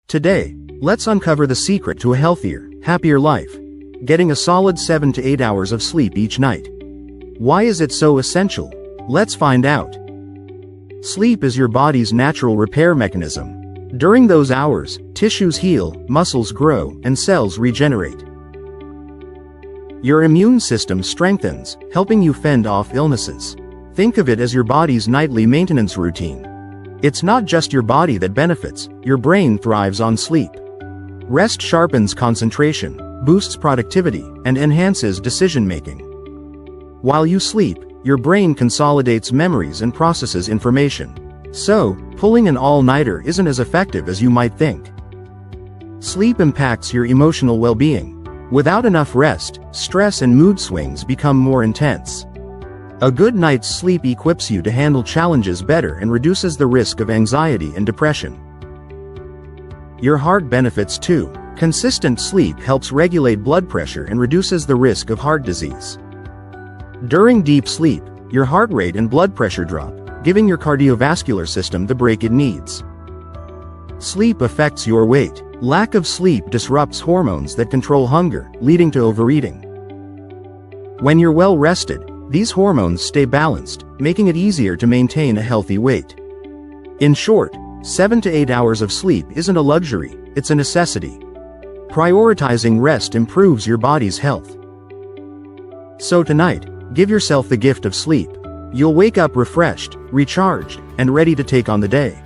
Today, let's uncover the secret to a healthier, happier life. Getting a solid 7 to 8 hours of sleep each night. Why is it so essential? Let's find out. Sleep is your body's natural repair mechanism. During those hours, tissues heal, muscles grow, and cells regenerate. Your immune system strengthens, helping you fend off illnesses. Think of it as your body's nightly maintenance routine. It's not just your body that benefits, your brain thrives on sleep. Rest sharpens concentration, boosts productivity, and enhances decision-making. While you sleep, your brain consolidates memories and processes information. So, pulling an all-nighter isn't as effective as you might think. Sleep impacts your emotional well-being. Without enough rest, stress and mood swings become more intense. A good night's sleep equips you to handle challenges better and reduces the risk of anxiety and depression. Your heart benefits too. Consistent sleep helps regulate blood pressure and reduces the risk of heart disease. During deep sleep, your heart rate and blood pressure drop, giving your cardiovascular system the break it needs. Sleep affects your weight. Lack of sleep disrupts hormones that control hunger, leading to overeating. When you're well rested, these hormones stay balanced, making it easier to maintain a healthy weight. In short, 7 to 8 hours of sleep isn't a luxury, it's a necessity. Prioritizing rest improves your body's health. So tonight, give yourself the gift of sleep. You'll wake up refreshed, recharged, and ready to take on the day.